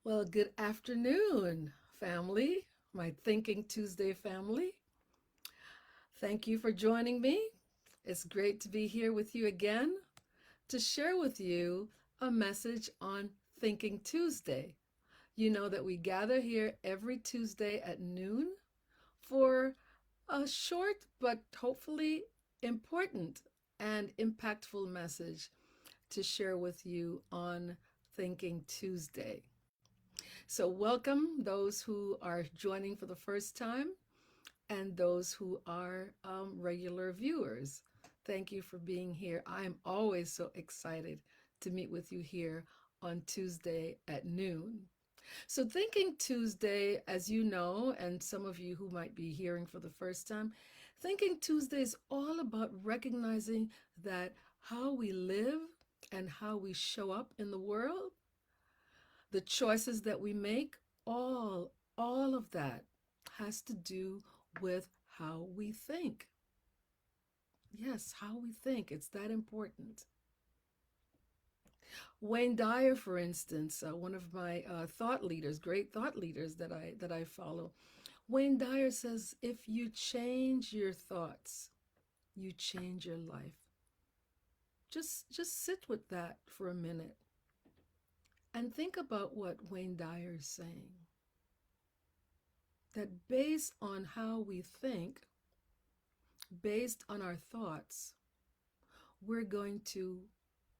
Well, good afternoon, family, my Thinking Tuesday family. Thank you for joining me. It's great to be here with you again to share with you a message on Thinking Tuesday. You know that we gather here every Tuesday at noon for a short but hopefully important and impactful message to share with you on Thinking Tuesday. So, welcome those who are joining for the first time and those who are regular viewers. Thank you for being here. I am always so excited to meet with you here on Tuesday at noon. So, Thinking Tuesday, as you know, and some of you who might be hearing for the first time, Thinking Tuesday is all about recognizing that how we live and how we show up in the world, the choices that we make, all of that has to do with how we think. Yes, how we think. It's that important. Wayne Dyer, for instance, one of my thought leaders, great thought leaders that I follow. Wayne Dyer says, if you change your thoughts, you change your life. Just sit with that for a minute and think about what Wayne Dyer is saying. That based on how we think, based on our thoughts, we're going to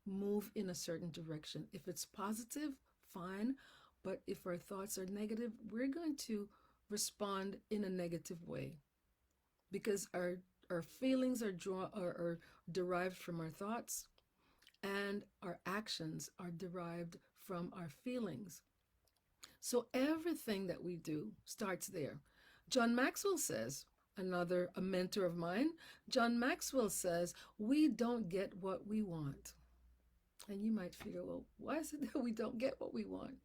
move in a certain direction. If it's positive, fine. But if our thoughts are negative, we're going to respond in a negative way because our feelings are derived from our thoughts, and our actions are derived from our feelings. So everything that we do starts there. John Maxwell says, a mentor of mine, John Maxwell says, we don't get what we want. And you might figure, well, why is it that we don't get what we want?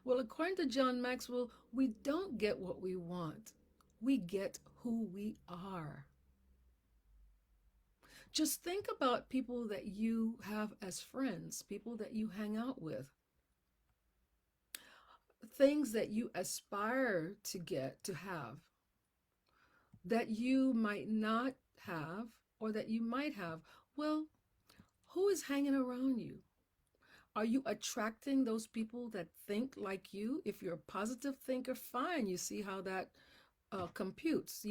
Well, according to John Maxwell, we don't get what we want. We get who we are. Just think about people that you have as friends, people that you hang out with, things that you aspire to get, to have, that you might not have or that you might have. Well, who is hanging around you? Are you attracting those people that think like you? If you're a positive thinker, fine. You see how that computes.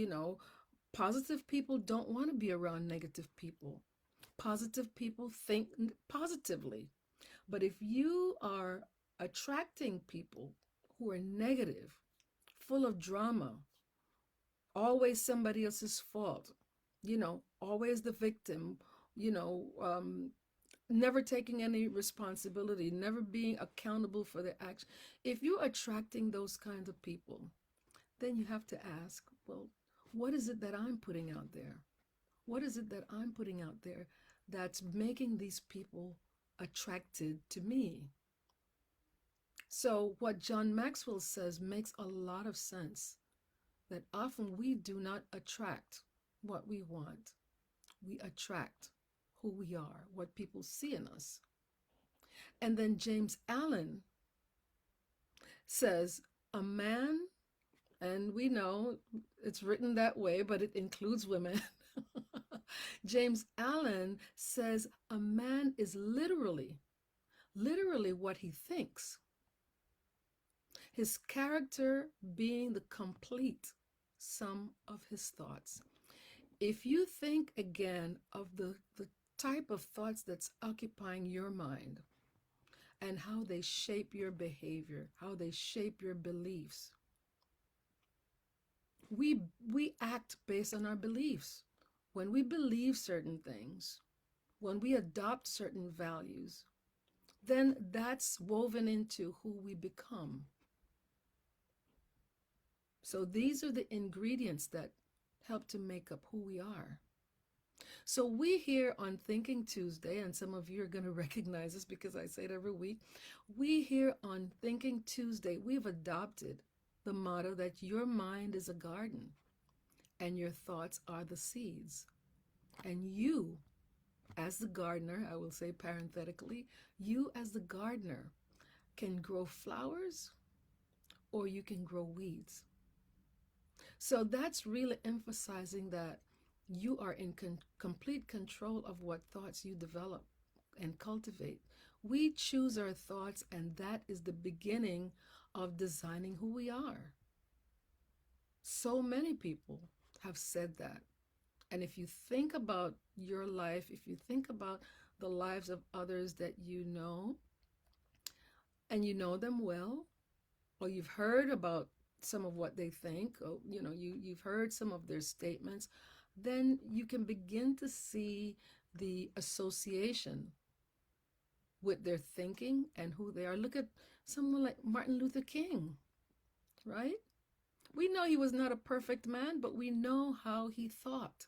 Positive people don't want to be around negative people. Positive people think positively. But if you are attracting people who are negative, full of drama, always somebody else's fault, always the victim, you know, um, never taking any responsibility, never being accountable for their action. If you're attracting those kinds of people, then you have to ask, well, what is it that I'm putting out there? What is it that I'm putting out there that's making these people attracted to me? So, what John Maxwell says makes a lot of sense, that often we do not attract what we want. We attract who we are, what people see in us. And then James Allen says, a man, and we know it's written that way, but it includes women. James Allen says, a man is literally what he thinks. His character being the complete sum of his thoughts. If you think again of the type of thoughts that's occupying your mind and how they shape your behavior, how they shape your beliefs, we act based on our beliefs. When we believe certain things, when we adopt certain values, then that's woven into who we become. So these are the ingredients that help to make up who we are. So we here on Thinking Tuesday, and some of you are going to recognize this because I say it every week, we here on Thinking Tuesday, we've adopted the motto that your mind is a garden and your thoughts are the seeds. And you, as the gardener, I will say parenthetically, you as the gardener can grow flowers or you can grow weeds. So that's really emphasizing that you are in complete control of what thoughts you develop and cultivate. We choose our thoughts, and that is the beginning of designing who we are. So many people have said that. And if you think about your life, if you think about the lives of others that you know, and you know them well, or you've heard about some of what they think, or you've heard some of their statements, then you can begin to see the association with their thinking and who they are. Look at someone like Martin Luther King, right? We know he was not a perfect man, but we know how he thought.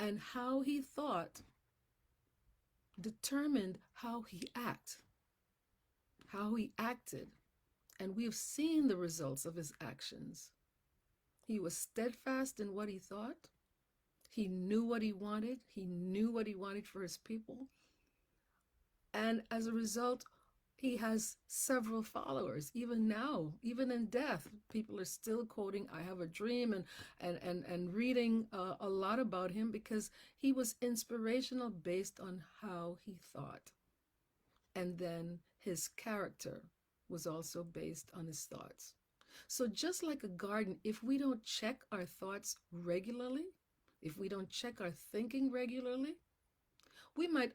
And how he thought determined how he acted. And we've seen the results of his actions. He was steadfast in what he thought. He knew what he wanted. He knew what he wanted for his people. And as a result, he has several followers. Even now, even in death, people are still quoting, I have a dream, and reading a lot about him, because he was inspirational based on how he thought. And then his character was also based on his thoughts. So just like a garden, if we don't check our thoughts regularly, if we don't check our thinking regularly, we might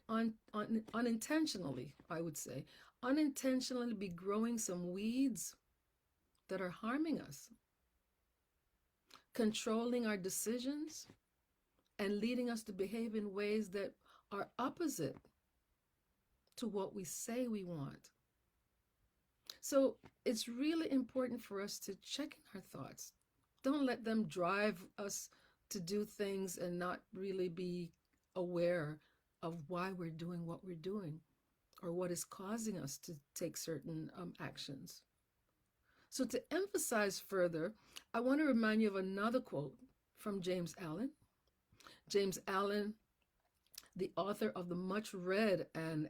unintentionally, I would say, unintentionally be growing some weeds that are harming us, controlling our decisions, and leading us to behave in ways that are opposite to what we say we want. So it's really important for us to check in our thoughts. Don't let them drive us to do things and not really be aware of why we're doing what we're doing, or what is causing us to take certain actions. So to emphasize further, I want to remind you of another quote from James Allen. James Allen, the author of the much read and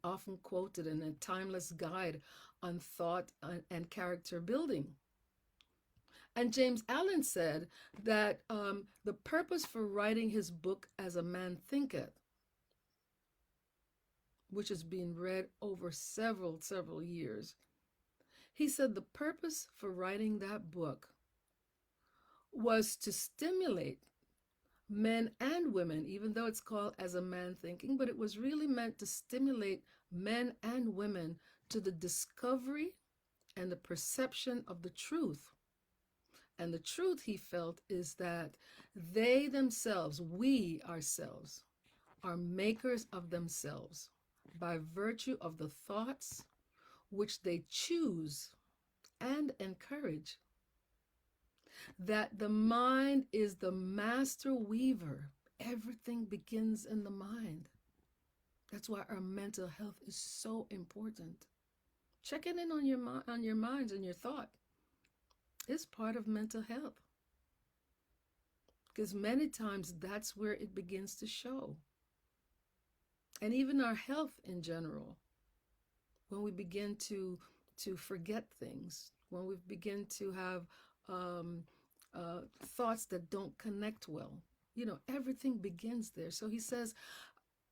often quoted and a timeless guide on thought and character building. And James Allen said that the purpose for writing his book As a Man Thinketh, which has been read over several years, he said the purpose for writing that book was to stimulate men and women, even though it's called As a Man Thinking, but it was really meant to stimulate men and women to the discovery and the perception of the truth. And the truth, he felt, is that they themselves, we ourselves, are makers of themselves by virtue of the thoughts which they choose and encourage. That the mind is the master weaver. Everything begins in the mind. That's why our mental health is so important. Checking in on your minds and your thought is part of mental health, because many times that's where it begins to show. And even our health in general, when we begin to forget things, when we begin to have thoughts that don't connect well, everything begins there. So he says,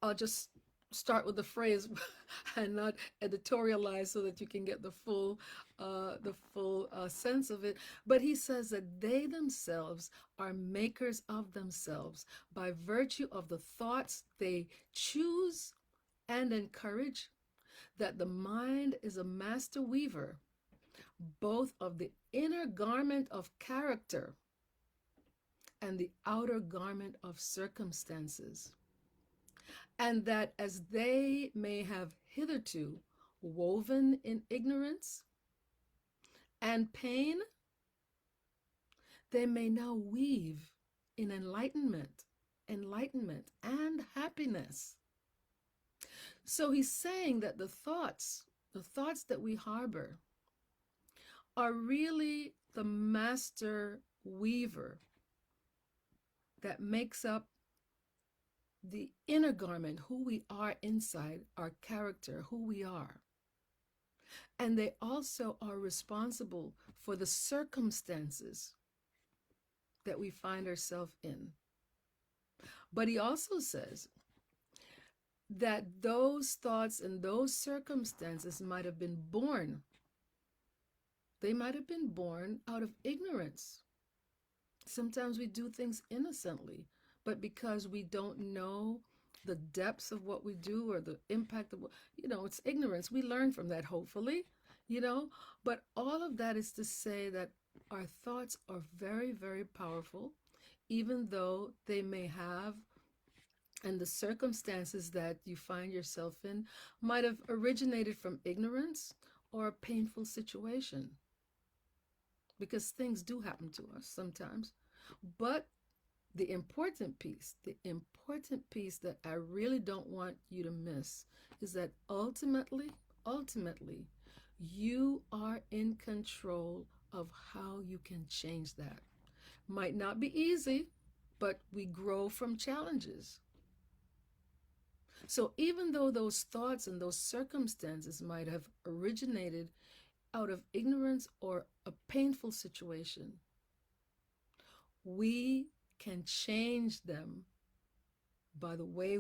I'll just start with the phrase and not editorialize so that you can get the full sense of it. But he says that they themselves are makers of themselves by virtue of the thoughts they choose and encourage, that the mind is a master weaver, both of the inner garment of character and the outer garment of circumstances. And that as they may have hitherto woven in ignorance and pain, they may now weave in enlightenment and happiness. So he's saying that the thoughts that we harbor are really the master weaver that makes up the inner garment, who we are inside, our character, who we are. And they also are responsible for the circumstances that we find ourselves in. But he also says that those thoughts and those circumstances might have been born. They might have been born out of ignorance. Sometimes we do things innocently, but because we don't know the depths of what we do or the impact of what, it's ignorance. We learn from that, hopefully, you know. But all of that is to say that our thoughts are very, very powerful, even though they may have, and the circumstances that you find yourself in might have originated from ignorance or a painful situation, because things do happen to us sometimes. But the important piece that I really don't want you to miss is that ultimately, you are in control of how you can change that. Might not be easy, but we grow from challenges. So even though those thoughts and those circumstances might have originated out of ignorance or a painful situation, we can change them by the way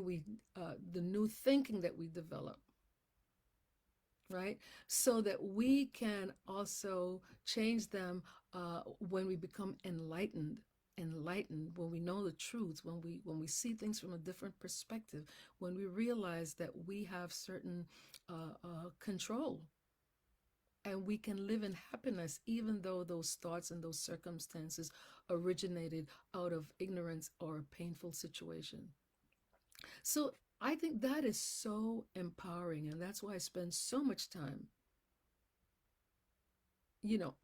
the new thinking that we develop, right? So that we can also change them when we become enlightened, when we know the truths, when we see things from a different perspective, when we realize that we have certain control, and we can live in happiness even though those thoughts and those circumstances originated out of ignorance or a painful situation. So I think that is so empowering, and that's why I spend so much time,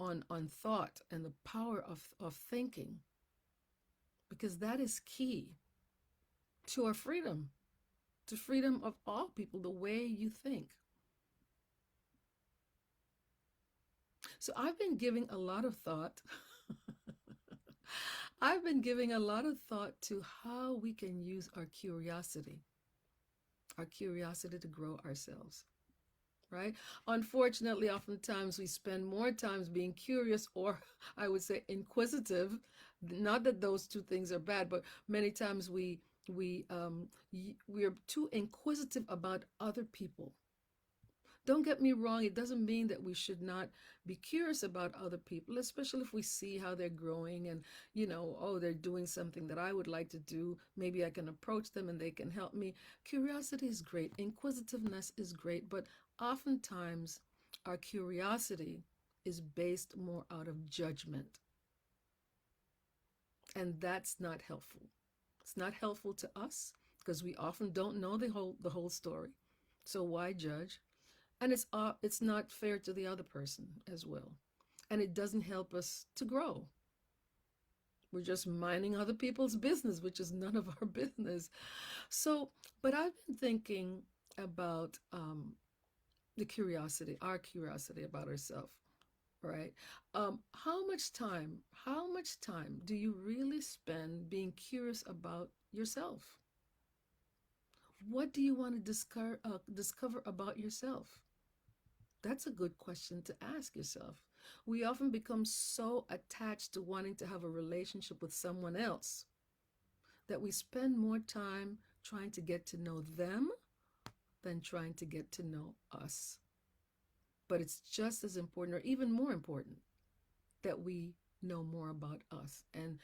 on thought and the power of thinking, because that is key to our freedom, to freedom of all people, the way you think. So I've been giving a lot of thought. I've been giving a lot of thought to how we can use our curiosity to grow ourselves, right? Unfortunately, oftentimes we spend more times being curious, or I would say inquisitive. Not that those two things are bad, but many times we're too inquisitive about other people. Don't get me wrong, it doesn't mean that we should not be curious about other people, especially if we see how they're growing and, oh, they're doing something that I would like to do. Maybe I can approach them and they can help me. Curiosity is great. Inquisitiveness is great. But oftentimes, our curiosity is based more out of judgment. And that's not helpful. It's not helpful to us because we often don't know the whole story. So why judge? And it's not fair to the other person as well, and it doesn't help us to grow. We're just minding other people's business, which is none of our business. So, but I've been thinking about our curiosity about ourselves, right? How much time do you really spend being curious about yourself? What do you want to discover about yourself? That's a good question to ask yourself. We often become so attached to wanting to have a relationship with someone else that we spend more time trying to get to know them than trying to get to know us. But it's just as important, or even more important, that we know more about us. And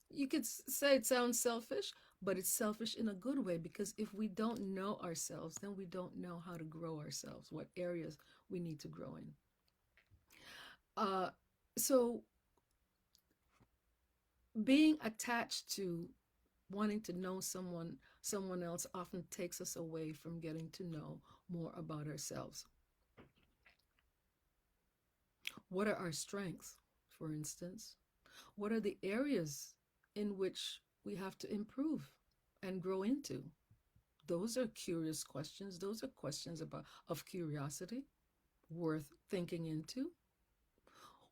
you could say it sounds selfish, but it's selfish in a good way, because if we don't know ourselves, then we don't know how to grow ourselves, what areas we need to grow in. So being attached to wanting to know someone else often takes us away from getting to know more about ourselves. What are our strengths, for instance? What are the areas in which we have to improve and grow into? Those are curious questions. Those are questions of curiosity, worth thinking into.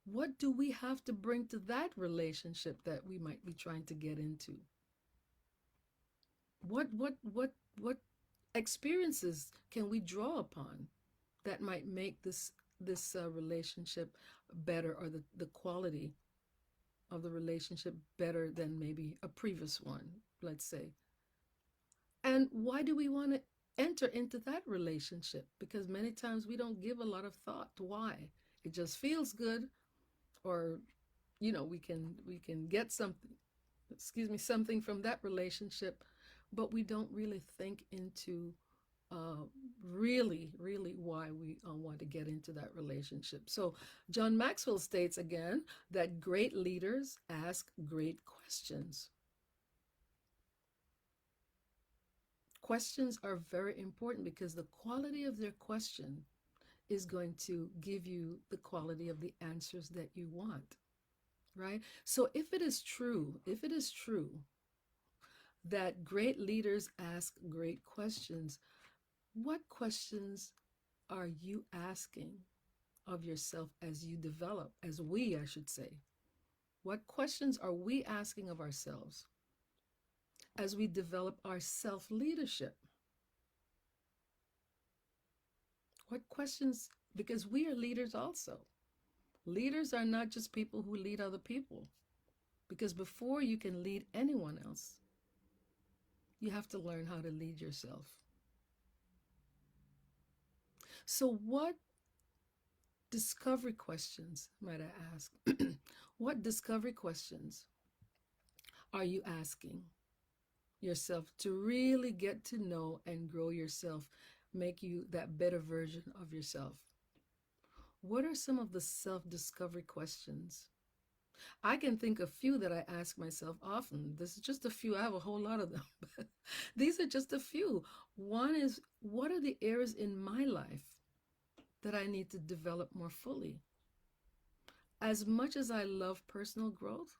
What do we have to bring to that relationship that we might be trying to get into? What experiences can we draw upon that might make this relationship better, or the quality of the relationship better than maybe a previous one, let's say. And why do we want to enter into that relationship? Because many times we don't give a lot of thought to why. It just feels good, or we can get something, excuse me, something from that relationship, but we don't really think into uh, really why we want to get into that relationship. So John Maxwell states again that great leaders ask great questions. Questions are very important because the quality of their question is going to give you the quality of the answers that you want, right? So if it is true that great leaders ask great questions, what questions are you asking of yourself as you develop, as we, I should say? What questions are we asking of ourselves as we develop our self leadership? What questions, because we are leaders also. Leaders are not just people who lead other people, because before you can lead anyone else, you have to learn how to lead yourself. So, what discovery questions, might I ask? What discovery questions are you asking yourself to really get to know and grow yourself, make you that better version of yourself? What are some of the self discovery questions? I can think of few that I ask myself often. This is just a few. I have a whole lot of them, but these are just a few. One is, what are the areas in my life that I need to develop more fully? As much as I love personal growth,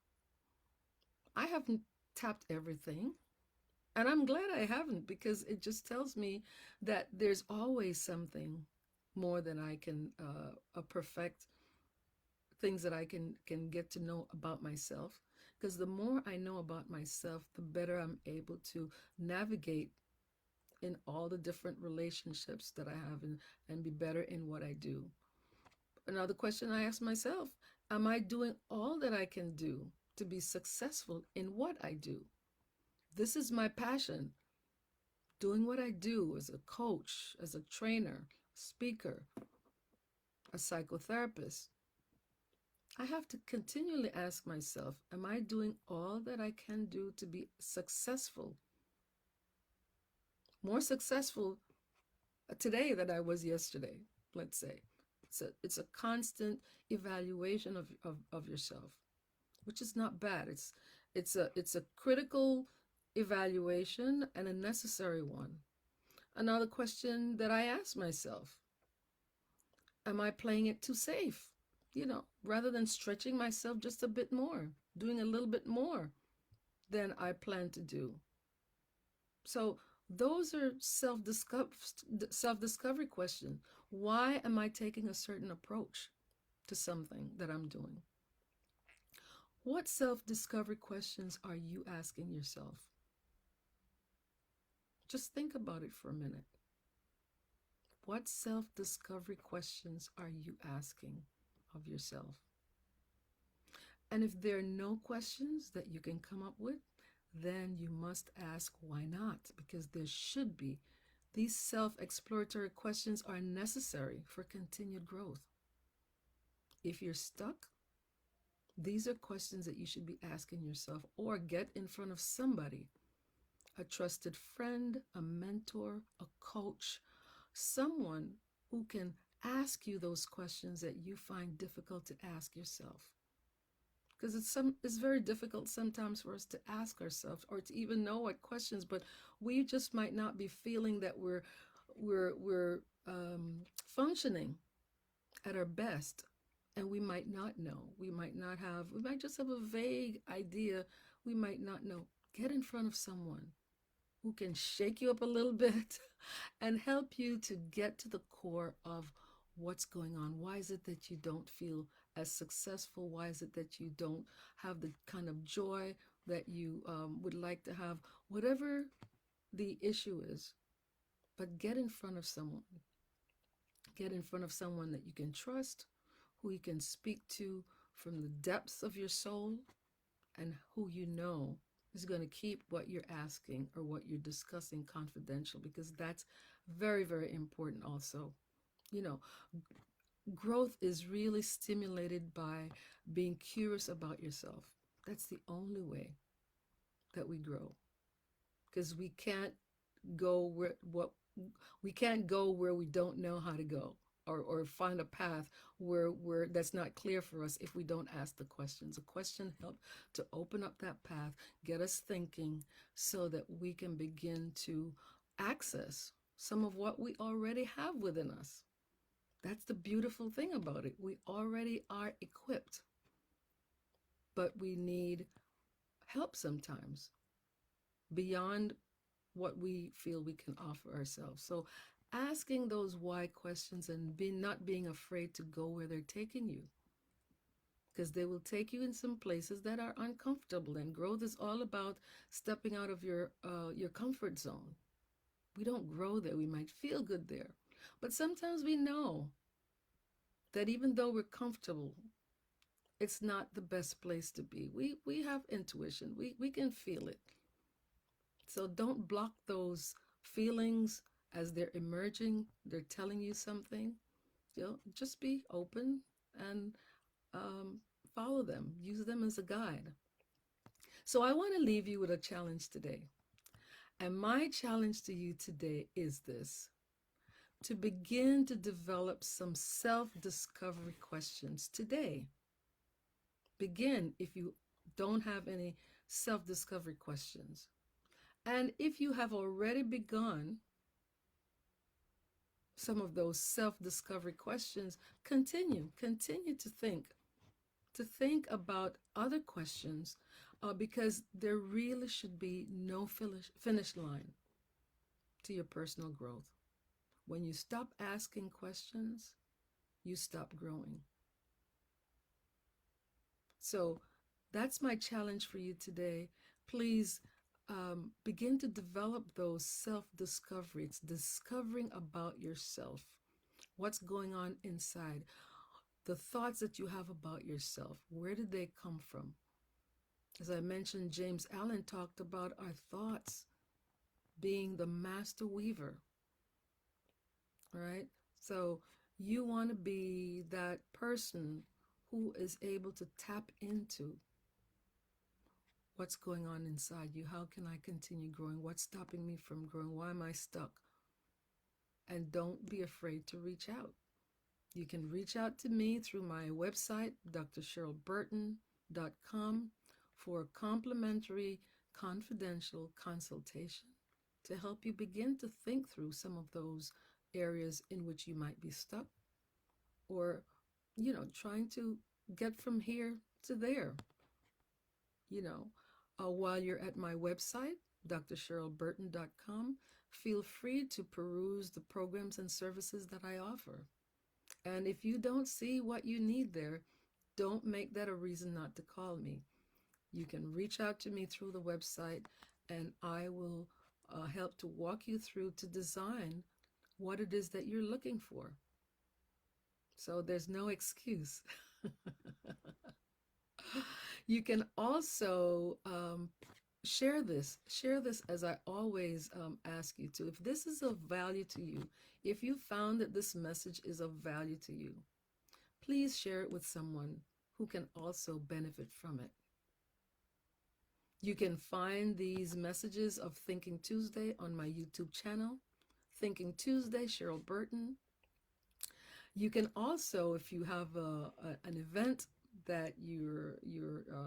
I haven't tapped everything. And I'm glad I haven't, because it just tells me that there's always something more than I can perfect, things that I can get to know about myself. Because the more I know about myself, the better I'm able to navigate in all the different relationships that I have, and be better in what I do. Another question I ask myself: am I doing all that I can do to be successful in what I do? This is my passion. Doing what I do as a coach, as a trainer, speaker, a psychotherapist, I have to continually ask myself, am I doing all that I can do to be successful? More successful today than I was yesterday, let's say. It's a constant evaluation of yourself, which is not bad. It's a critical evaluation, and a necessary one. Another question that I ask myself: am I playing it too safe? Rather than stretching myself just a bit more, doing a little bit more than I plan to do. So those are self-discovery questions. Why am I taking a certain approach to something that I'm doing? What self-discovery questions are you asking yourself? Just think about it for a minute. What self-discovery questions are you asking of yourself? And if there are no questions that you can come up with, then you must ask why not, because there should be. These self-exploratory questions are necessary for continued growth. If you're stuck, these are questions that you should be asking yourself, or get in front of somebody, a trusted friend, a mentor, a coach, someone who can ask you those questions that you find difficult to ask yourself. Because it's very difficult sometimes for us to ask ourselves, or to even know what questions, but we just might not be feeling that we're functioning at our best, and we might not know. We might just have a vague idea. We might not know. Get in front of someone who can shake you up a little bit and help you to get to the core of what's going on. Why is it that you don't feel as successful? Why is it that you don't have the kind of joy that you would like to have? Whatever the issue is, but get in front of someone. Get in front of someone that you can trust, who you can speak to from the depths of your soul, and who you know is going to keep what you're asking or what you're discussing confidential, because that's very, very important also. You know, growth is really stimulated by being curious about yourself. That's the only way that we grow, because we can't go where we don't know how to go, or find a path where that's not clear for us if we don't ask the questions. A question help to open up that path, get us thinking, so that we can begin to access some of what we already have within us. That's the beautiful thing about it. We already are equipped, but we need help sometimes beyond what we feel we can offer ourselves. So asking those why questions and not being afraid to go where they're taking you, because they will take you in some places that are uncomfortable. And growth is all about stepping out of your comfort zone. We don't grow there. We might feel good there, but sometimes we know that even though we're comfortable, it's not the best place to be. We have intuition. We can feel it. So don't block those feelings as they're emerging. They're telling you something. Just be open and um, follow them. Use them as a guide. So I want to leave you with a challenge today. And my challenge to you today is this: to begin to develop some self-discovery questions today. Begin if you don't have any self-discovery questions. And if you have already begun some of those self-discovery questions, continue to think about other questions, because there really should be no finish line to your personal growth. When you stop asking questions, you stop growing. So that's my challenge for you today. Please begin to develop those self-discovery. It's discovering about yourself, what's going on inside, the thoughts that you have about yourself. Where did they come from? As I mentioned, James Allen talked about our thoughts being the master weaver, right? So you want to be that person who is able to tap into what's going on inside you. How can I continue growing? What's stopping me from growing? Why am I stuck? And don't be afraid to reach out. You can reach out to me through my website, drcherylburton.com, for a complimentary confidential consultation to help you begin to think through some of those areas in which you might be stuck, or trying to get from here to there. While you're at my website, drcherylburton.com, feel free to peruse the programs and services that I offer. And if you don't see what you need there, don't make that a reason not to call me. You can reach out to me through the website, and I will help to walk you through to design what it is that you're looking for. So there's no excuse. You can also share this as I always ask you to. If this is of value to you, if you found that this message is of value to you, please share it with someone who can also benefit from it. You can find these messages of Thinking Tuesday on my YouTube channel, Thinking Tuesday, Cheryl Burton. You can also, if you have an event that you're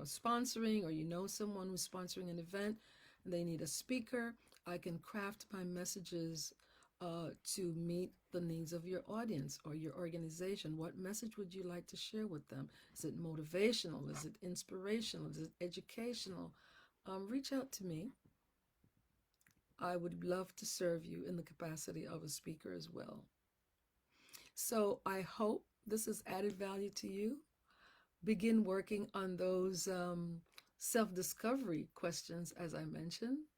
sponsoring, or you know someone who's sponsoring an event and they need a speaker, I can craft my messages to meet the needs of your audience or your organization. What message would you like to share with them? Is it motivational? Is it inspirational? Is it educational? Reach out to me. I would love to serve you in the capacity of a speaker as well. So I hope this has added value to you. Begin working on those self-discovery questions, as I mentioned.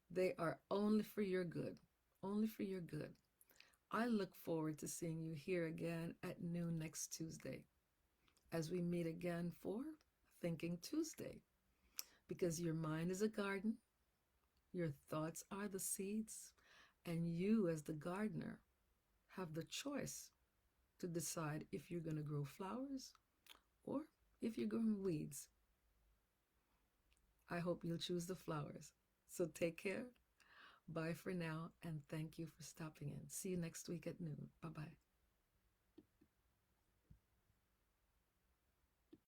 They are only for your good, only for your good. I look forward to seeing you here again at noon next Tuesday as we meet again for Thinking Tuesday. Because your mind is a garden, your thoughts are the seeds, and you, as the gardener, have the choice to decide if you're going to grow flowers or if you're growing weeds. I hope you'll choose the flowers. So take care. Bye for now, and thank you for stopping in. See you next week at noon. Bye bye.